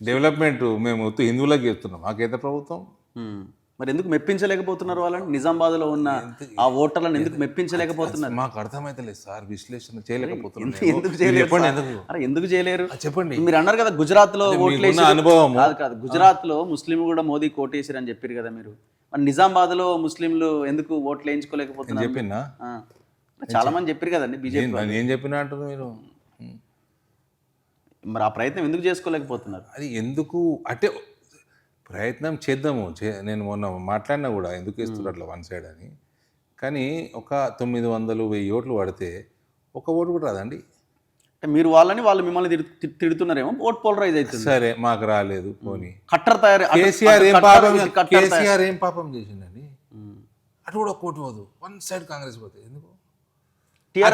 Development మేము హిందువులకు చెప్తున్నాం, మా కేంద్ర ప్రభుత్వం. మరి ఎందుకు మెప్పించలేకపోతున్నారు వాళ్ళని? నిజామాబాద్లో ఉన్న ఆ ఓటర్లను ఎందుకు మెప్పించలేకపోతున్నారు? మాకు అర్థమైతలేదు సార్, విశ్లేషణ చేయలేకపోతున్నాం. ఎందుకు చేయలేరు? చెప్పండి ఎందుకు. అరే ఎందుకు చేయలేరు చెప్పండి. మీరు అన్నారు కదా గుజరాత్ లో ఓట్లేసి అనుభవం కాదు గుజరాత్ లో ముస్లింలు కూడా మోదీ కోటేసారు అని చెప్పారు కదా మీరు. మరి నిజామాబాద్ లో ముస్లింలు ఎందుకు ఓట్లు వేయించుకోలేకపోతున్నారు? చెప్పినా చాలా మంది చెప్పారు కదండి బీజేపీ. ఏం చెప్పినా అంటున్నారు మీరు. మరి ఆ ప్రయత్నం ఎందుకు చేసుకోలేకపోతున్నారు? అది ఎందుకు అంటే ప్రయత్నం చేద్దాము. నేను మొన్న మాట్లాడినా కూడా ఎందుకు ఇస్తున్నారు అట్లా వన్ సైడ్ అని. కానీ ఒక 900-1000 ఓట్లు పడితే ఒక ఓటు కూడా రాదండి. అంటే మీరు వాళ్ళని వాళ్ళు మిమ్మల్ని తిడుతున్నారేమో, ఓట్ పోలరైజ్ అవుతుంది. సరే మాకు రాలేదు పోనీ. కట్టర్ తయారు కేసీఆర్ ఏం పాపం చేసిందండి? అటు కూడా ఒక ఓటు పోదు, వన్ సైడ్ కాంగ్రెస్ పోతే ఎందుకు?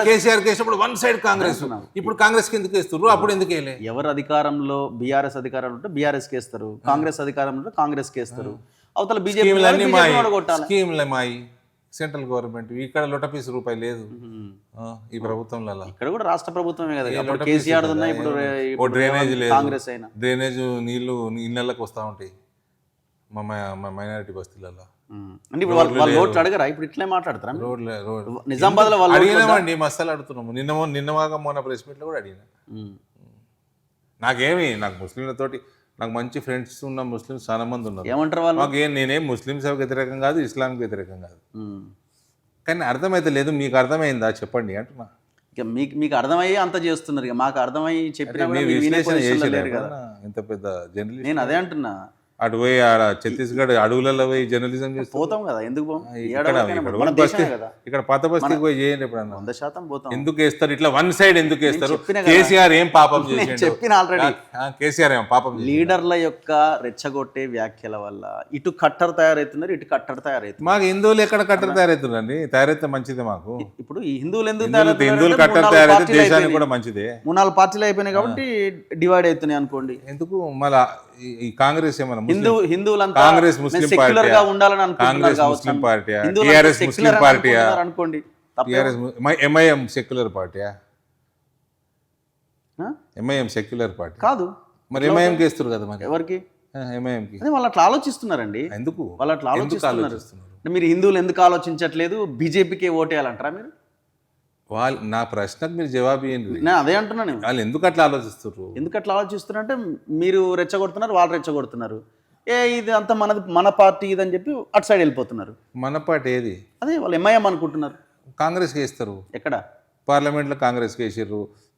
కేసీఆర్ కేసినప్పుడు వన్ సైడ్ కాంగ్రెస్, ఇప్పుడు కాంగ్రెస్ కి ఎందుకు వేస్తారు? అప్పుడు ఎందుకు వేయలే? ఎవరు అధికారంలో బీఆర్ఎస్ అధికారంలో ఉంటే బీఆర్ఎస్ కేస్తారు, కాంగ్రెస్ అధికారంలో ఉంటే కాంగ్రెస్ కేస్తారు, అవతల బీజేపీ స్కీమ్లే మాయి. సెంట్రల్ గవర్నమెంట్ ఇక్కడ లొటపీస్ రూపాయి లేదు ఈ ప్రభుత్వంలో. ఇక్కడ కూడా రాష్ట్ర ప్రభుత్వమే కదా, కేసీఆర్ ఇప్పుడు డ్రైనేజ్ లేదు, కాంగ్రెస్ అయినా డ్రైనేజ్ నీళ్లు ఇళ్ళకి వస్తూ ఉంటాయి మా మైనారిటీ బస్తీలలో. అంటే ఇప్పుడు వాళ్ళు ఓట్లు అడగరా? ఇప్పుడు ఇట్లే మాట్లాడతారా? నిజామాబాద్ లో అడిగినామండి, మస్తలు అడుగుతున్నాము. నిన్నమాగా మొన్న ప్రెస్ మీట్ లో కూడా అడిగినా. నాకు ముస్లింలతోటి నాకు మంచి ఫ్రెండ్స్ ఉన్న ముస్లిమ్స్ చాలా మంది ఉన్నారు. ఏమంటారు వాళ్ళు? నేనేం ముస్లిమ్స్ వ్యతిరేకం కాదు, ఇస్లాంకి వ్యతిరేకం కాదు. కానీ అర్థమైతే లేదు. మీకు అర్థమైందా చెప్పండి అంటున్నా. ఇక మీకు అర్థమయ్యి అంత చేస్తున్నారు, ఇక మాకు అర్థమయ్యి చెప్పినా ఇంత పెద్ద జర్నలిస్ట్. నేను అదే అంటున్నా. అటు పోయి ఆడ ఛత్తీస్గఢ్ అడవులలో పోయి జర్నలిజం చేస్తాం. పోతాం కదా, ఎందుకు ఇక్కడ పాత బస్తీకి పోయి చేయండి ఎప్పుడన్నా. 100% పోతాం. ఎందుకు వేస్తారు ఇట్లా వన్ సైడ్? ఎందుకు వేస్తారు? కేసీఆర్ ఏం పాపం చేసిండు? చెప్పిన ఆల్రెడీ కేసీఆర్ ఏం పాపం. లీడర్ల యొక్క రెచ్చగొట్టే వ్యాఖ్యల వల్ల ఇటు కట్టర్ తయారవుతున్నారు, ఇటు కట్టర్ తయారవుతున్నారు. మాకు హిందువులు ఎక్కడ కట్టర్ తయారవుతున్నారండి? తయారైతే మంచిదే మాకు. ఇప్పుడు ఈ హిందువులు ఎందుకు హిందువులు కట్టర్ తయారైతే దేశానికి కూడా మంచిదే. 3-4 పార్టీలు అయిపోయినాయి కాబట్టి డివైడ్ అవుతున్నాయి అనుకోండి. ఎందుకు మళ్ళా ఈ కాంగ్రెస్ ఏమన్నా హిందువులంతా కాంగ్రెస్ ముస్లిం సెక్యులర్ గా ఉండాలని కాంగ్రెస్ ముస్లిం పార్టీయా? టీఆర్ఎస్ ముస్లిం పార్టీయా? అనుకోండి. ఎంఐఎం సెక్యులర్ పార్టీయా? ఎంఐఎం సెక్యులర్ పార్టీ కాదు. మరి ఎంఐఎం కేస్తారు కదా. మరి ఎవరికి? ఎంఐఎంకి. అదే వాళ్ళు అట్లా ఆలోచిస్తున్నారండి. ఎందుకు వాళ్ళు అట్లా ఆలోచిస్తున్నారు? మీరు హిందువులు ఎందుకు ఆలోచించట్లేదు, బీజేపీకి ఓటేయాలంటారా మీరు? నా ప్రశ్నకు మీరు జవాబు ఏంటి? నేను అదే అంటున్నాను. వాళ్ళు ఎందుకు అట్లా ఆలోచిస్తున్నారు? ఎందుకు అట్లా ఆలోచిస్తున్నారు అంటే మీరు రెచ్చగొడుతున్నారు, వాళ్ళు రెచ్చగొడుతున్నారు. ఇది అంతా మన పార్టీ ఇదని చెప్పి అటు సైడ్ వెళ్ళిపోతున్నారు. మన పార్టీ ఏది? అదే వాళ్ళు ఎంఐఎం అనుకుంటున్నారు. కాంగ్రెస్కి వేస్తారు. ఎక్కడ? పార్లమెంట్లో కాంగ్రెస్కి వేసారు,